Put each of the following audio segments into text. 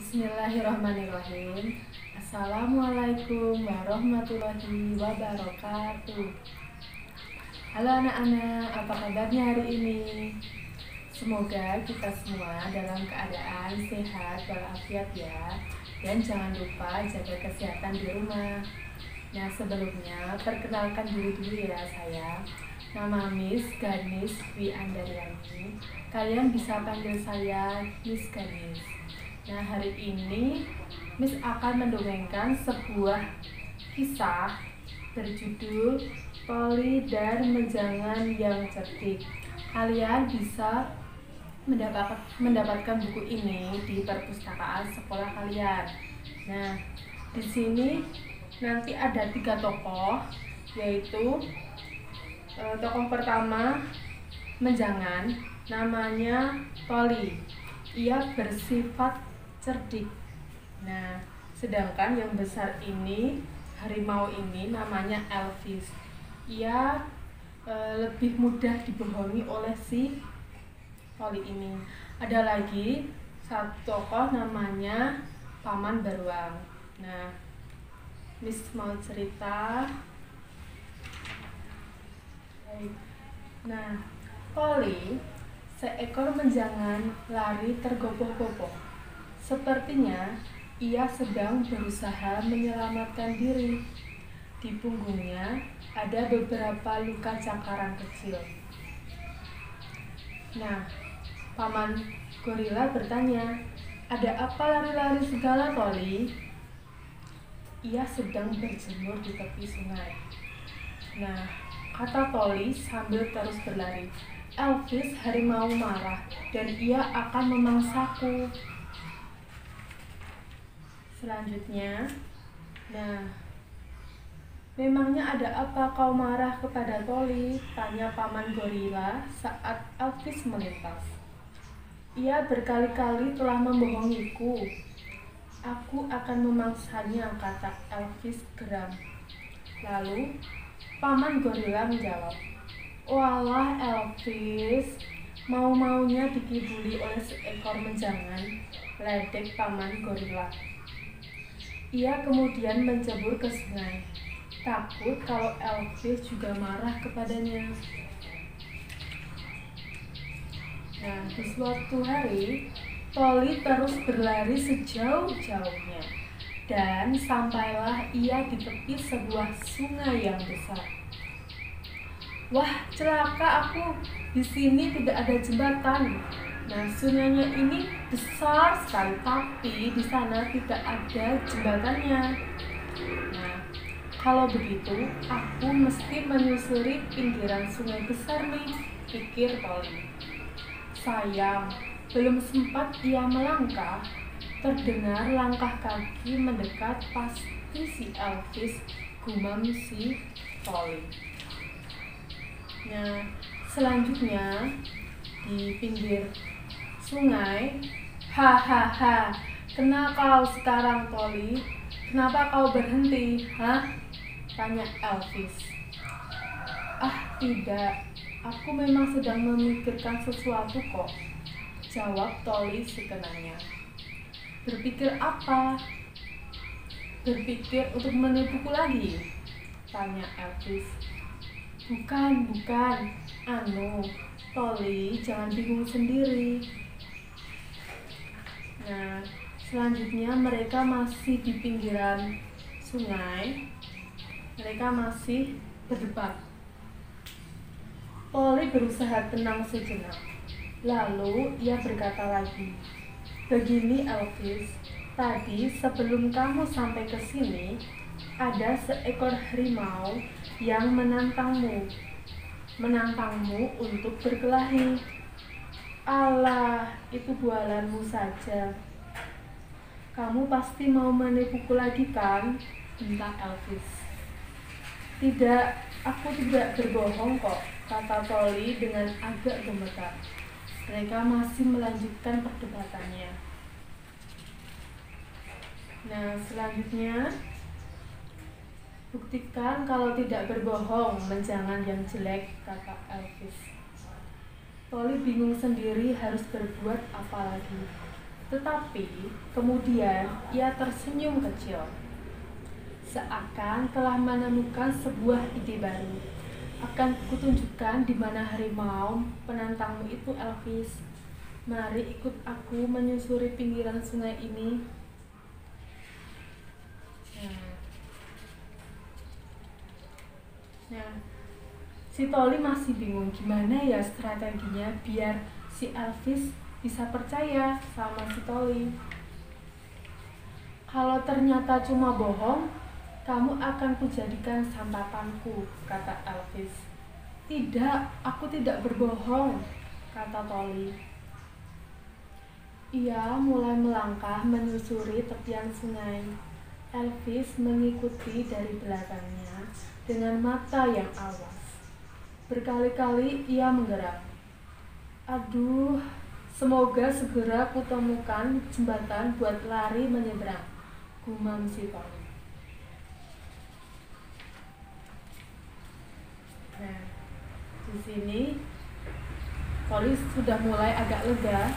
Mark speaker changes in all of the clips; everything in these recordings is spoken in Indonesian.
Speaker 1: Bismillahirrahmanirrahim. Assalamualaikum warahmatullahi wabarakatuh. Halo anak-anak, apa kabarnya hari ini? Semoga kita semua dalam keadaan sehat walafiat ya. Dan jangan lupa jaga kesehatan di rumah. Nah, sebelumnya perkenalkan diri dulu ya saya. Nama Miss Ganis Dwi Andaryani. Kalian bisa panggil saya Miss Ganis. Nah, hari ini Miss akan mendongengkan sebuah kisah berjudul Polly dan Menjangan yang Cerdik. Kalian bisa mendapatkan buku ini di perpustakaan sekolah kalian. Nah, di sini nanti ada 3 tokoh, yaitu tokoh pertama Menjangan, namanya Polly. Ia bersifat cerdik. Nah, sedangkan yang besar ini, harimau ini namanya Elvis. Ia lebih mudah dibohongi oleh si Polly ini. Ada lagi satu tokoh namanya Paman Beruang. Nah, Miss mau cerita. Nah, Polly, seekor menjangan, lari tergopoh-gopoh. Sepertinya ia sedang berusaha menyelamatkan diri. Di punggungnya ada beberapa luka cakaran kecil. Nah, Paman Gorila bertanya, "Ada apa lari-lari segala, Polly?" "Ia sedang berjemur di tepi sungai." Nah, kata Polly sambil terus berlari. "Elvis harimau marah dan ia akan memangsaku." Selanjutnya, nah, "Memangnya ada apa kau marah kepada Polly?" tanya Paman Gorila saat Elvis melintas. "Ia berkali-kali telah membohongiku." "Aku akan memangsanya," kata Elvis geram. Lalu Paman Gorila menjawab, "Walah Elvis, mau-maunya dikibuli oleh seekor menjangan," ledek Paman Gorila. Ia kemudian mencebur ke sungai, takut kalau Elvis juga marah kepadanya. Nah, di suatu hari, Polly terus berlari sejauh-jauhnya, dan sampailah ia di tepi sebuah sungai yang besar. "Wah, celaka aku! Di sini tidak ada jembatan." Nah, sungainya ini besar sekali, tapi di sana tidak ada jembatannya. Nah, kalau begitu, aku mesti menyusuri pinggiran sungai besar nih, pikir Polly. Sayang, belum sempat ia melangkah, terdengar langkah kaki mendekat. "Pasti si Elvis," gumam si Polly. Nah, selanjutnya di pinggir sungai, "Hahaha, kena kau sekarang, Polly. Kenapa kau berhenti, hah?" tanya Elvis. "Ah, tidak, aku memang sedang memikirkan sesuatu kok," jawab Polly sekenanya. "Berpikir apa?" "Berpikir untuk menipuku lagi?" tanya Elvis. Bukan, Polly, jangan bingung sendiri." Nah, selanjutnya mereka masih di pinggiran sungai. Mereka masih berdebat. Polly berusaha tenang sejenak. Lalu ia berkata lagi, "Begini Elvis, tadi sebelum kamu sampai ke sini, ada seekor harimau yang menantangmu untuk berkelahi." "Alah, itu bualanmu saja. Kamu pasti mau menipuku lagi kan?" bentak Elvis. "Tidak, aku tidak berbohong kok," kata Polly dengan agak gemetar. Mereka masih melanjutkan perdebatannya. Nah, selanjutnya, "Buktikan kalau tidak berbohong, menjangan yang jelek," kata Elvis. Polly bingung sendiri harus berbuat apa lagi. Tetapi kemudian ia tersenyum kecil, seakan telah menemukan sebuah ide baru. Akan kutunjukkan di mana harimau penantangmu itu, Elvis. Mari ikut aku menyusuri pinggiran sungai ini. Nah, si Toli masih bingung gimana ya strateginya biar si Elvis bisa percaya sama si Toli. Kalau ternyata cuma bohong, kamu akan kujadikan santapanku, kata Elvis. Tidak, aku tidak berbohong, kata Toli. Ia mulai melangkah menyusuri tepian sungai. Elvis mengikuti dari belakangnya dengan mata yang awas. Berkali-kali ia menggeram. Aduh, semoga segera kutemukan jembatan buat lari menyeberang, gumam si Toli. Nah, di sini Toli sudah mulai agak lega.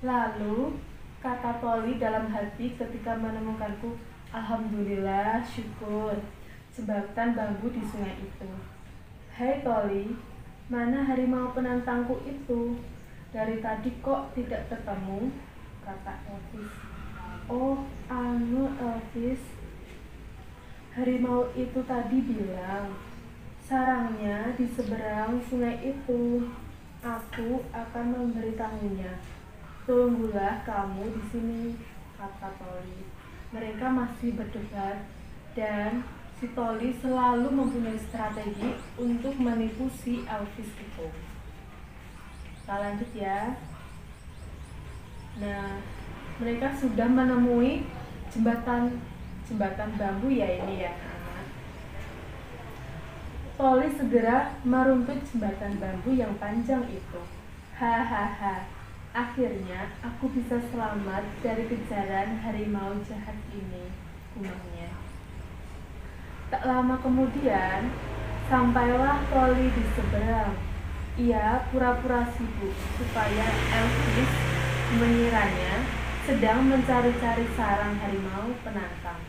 Speaker 1: Lalu kata Toli dalam hati ketika menemukanku, alhamdulillah, syukur, jembatan bambu di sungai itu. Hai Toli, mana harimau penantangku itu? Dari tadi kok tidak ketemu, kata Elvis. Oh, anu Elvis, harimau itu tadi bilang sarangnya di seberang sungai itu. Aku akan memberitahunya. Tunggulah kamu di sini, kata Toli. Mereka masih berdebat dan si Toli selalu mempunyai strategi untuk menipu si Elvis itu. Kita lanjut ya. Nah, mereka sudah menemui jembatan bambu ya ini ya. Toli segera meruntut jembatan bambu yang panjang itu. Hahaha. Akhirnya aku bisa selamat dari kejaran harimau jahat ini, gumamnya. Tak lama kemudian, sampailah Toli di seberang. Ia pura-pura sibuk supaya Elvis mengiranya sedang mencari-cari sarang harimau penantang.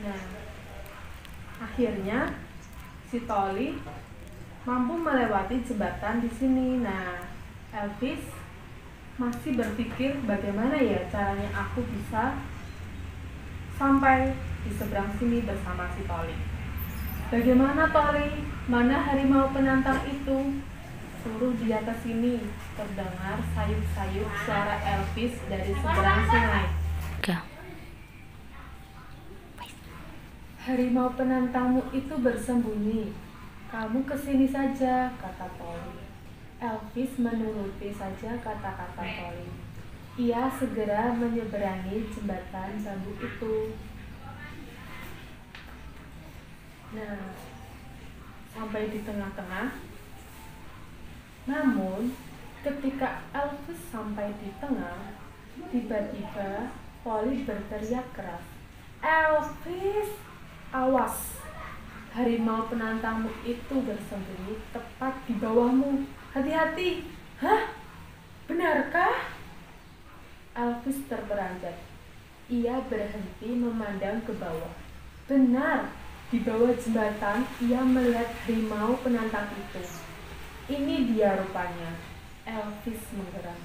Speaker 1: Nah, akhirnya si Toli mampu melewati jembatan di sini. Nah, Elvis masih berpikir bagaimana ya caranya aku bisa sampai di seberang sini bersama si Toli. Bagaimana Toli? Mana harimau penantang itu? Suruh dia ke sini. Terdengar sayup-sayup suara Elvis dari seberang sungai. Harimau penantangmu itu bersembunyi. Kamu kesini saja, kata Toli. Elvis menuruti saja kata-kata Toli. Ia segera menyeberangi jembatan bambu itu. Nah, sampai di tengah-tengah. Namun, ketika Elvis sampai di tengah, tiba-tiba Toli berteriak keras. Elvis, awas! Harimau penantangmu itu bersembunyi tepat di bawahmu. Hati-hati. Hah? Benarkah? Elvis terperanjat. Ia berhenti memandang ke bawah. Benar, di bawah jembatan ia melihat harimau penantang itu. Ini dia rupanya. Elvis menggeram.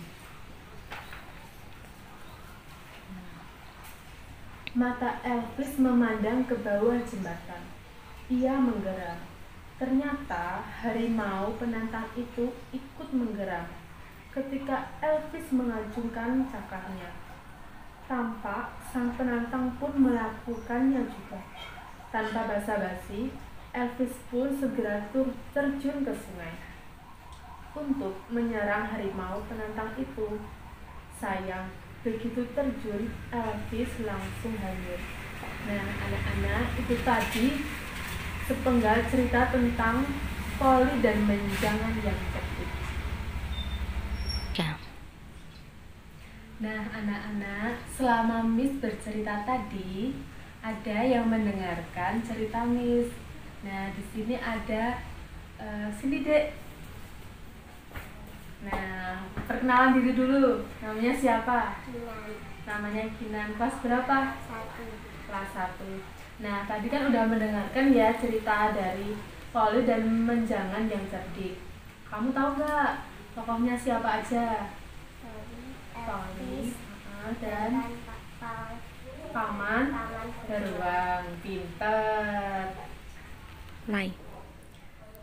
Speaker 1: Mata Elvis memandang ke bawah jembatan. Ia menggeram. Ternyata harimau penantang itu ikut menggeram ketika Elvis mengacungkan cakarnya. Tampak sang penantang pun melakukannya juga. Tanpa basa-basi, Elvis pun segera terjun ke sungai untuk menyerang harimau penantang itu. Sayang, begitu terjun, Elvis langsung hanyut. Nah, anak-anak, itu tadi sepenggal cerita tentang Toli dan menjangan yang cerdik. Nah, anak-anak, selama Miss bercerita tadi, ada yang mendengarkan cerita Miss. Nah, di sini ada Sini dek. Nah, perkenalan diri dulu. Namanya siapa?
Speaker 2: Kinan.
Speaker 1: Namanya Kinan. Kelas berapa?
Speaker 2: 1.
Speaker 1: Kelas 1. Nah, tadi kan udah mendengarkan ya cerita dari Poli dan Menjangan yang Cerdik. Kamu tahu nggak tokohnya siapa aja? Poli dan Paman Beruang. Pinter.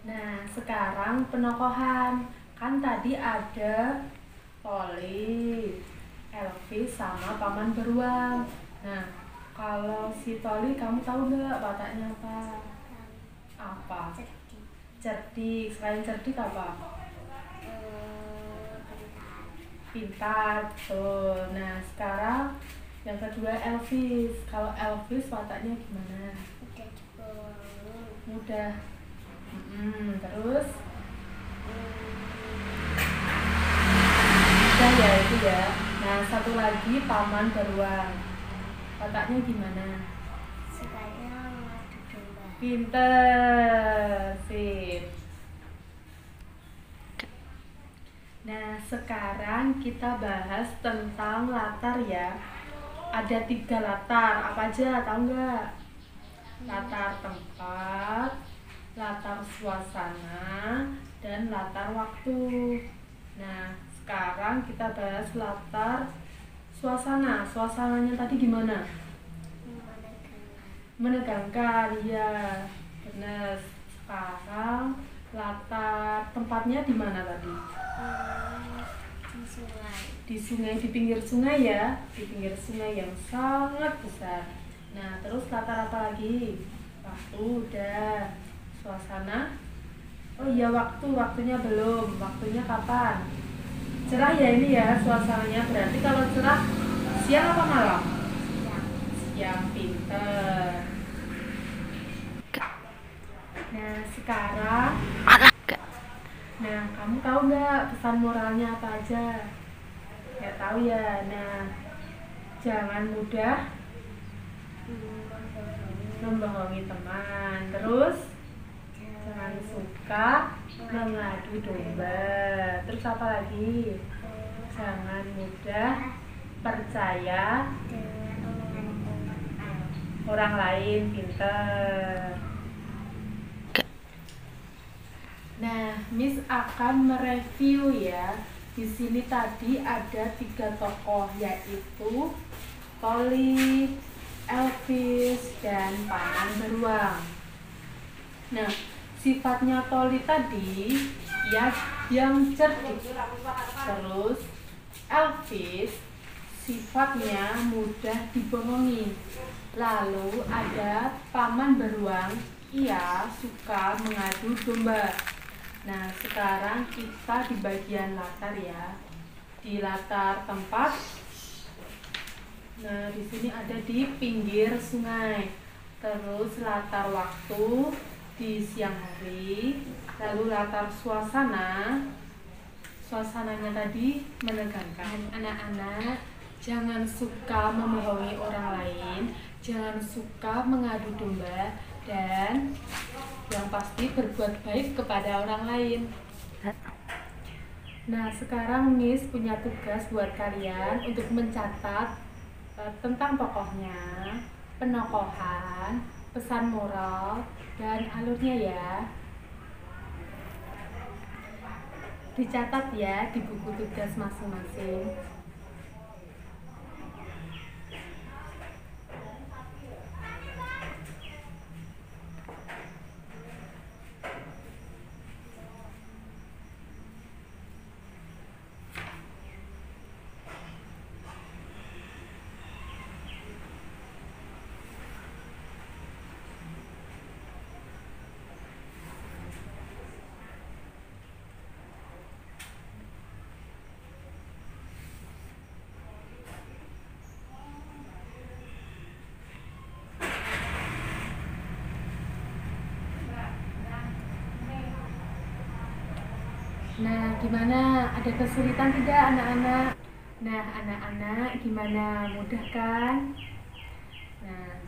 Speaker 1: Nah, sekarang penokohan. Kan tadi ada Poli, Elvis, sama Paman Beruang. Nah, kalau si Toli kamu tahu nggak wataknya apa? Apa? Cerdik. Selain cerdik apa? Pintar. Tuh. Nah, sekarang yang kedua Elvis. Kalau Elvis wataknya gimana? Mudah. Terus? Mudah ya itu ya. Nah, satu lagi Paman Beruang. Wataknya gimana?
Speaker 2: Sukanya mengadu domba.
Speaker 1: Pinter. Sip. Nah, sekarang kita bahas tentang latar ya. Ada 3 latar. Apa aja? Tahu nggak? Latar tempat, latar suasana, dan latar waktu. Nah, sekarang kita bahas latar suasana. Suasananya tadi gimana? Menegangkan, ya. Benar. Sekarang latar tempatnya di mana tadi?
Speaker 2: Di sungai.
Speaker 1: Di sungai, di pinggir sungai ya. Di pinggir sungai yang sangat besar. Nah, terus latar apa lagi? Waktu udah. Suasana? Oh iya, waktunya belum. Waktunya kapan? Cerah ya ini ya suasananya. Berarti kalau cerah siang apa malam? Siang. Pinter. Nah, sekarang kamu tahu nggak pesan moralnya apa aja? Nggak tahu ya. Nah, jangan mudah membohongi teman. Terus jangan suka mengadu domba. Terus apa lagi? Jangan mudah percaya orang lain. Pinter. Nah, Miss akan mereview ya. Di sini tadi ada 3 tokoh, yaitu Toli, Elvis, dan Paman Beruang. Nah, sifatnya Toli tadi ya yang cerdik. Terus Elvis sifatnya mudah dibohongi. Lalu ada Paman Beruang, ia suka mengadu domba. Nah, sekarang kita di bagian latar ya. Di latar tempat. Nah, di sini ada di pinggir sungai. Terus latar waktu di siang hari. Lalu latar suasana. Suasananya tadi menegangkan. Anak-anak, jangan suka membohongi orang lain, jangan suka mengadu domba, dan yang pasti berbuat baik kepada orang lain. Nah, sekarang Miss punya tugas buat kalian untuk mencatat tentang tokohnya, penokohan, pesan moral, dan alurnya ya. Dicatat ya di buku tugas masing-masing. Nah, gimana? Ada kesulitan tidak anak-anak? Nah, anak-anak gimana? Mudah kan? Nah,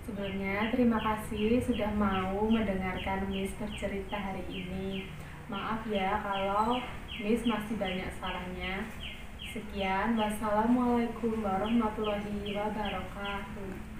Speaker 1: Sebelumnya, terima kasih sudah mau mendengarkan Miss bercerita hari ini. Maaf ya kalau Miss masih banyak salahnya. Sekian, wassalamualaikum warahmatullahi wabarakatuh.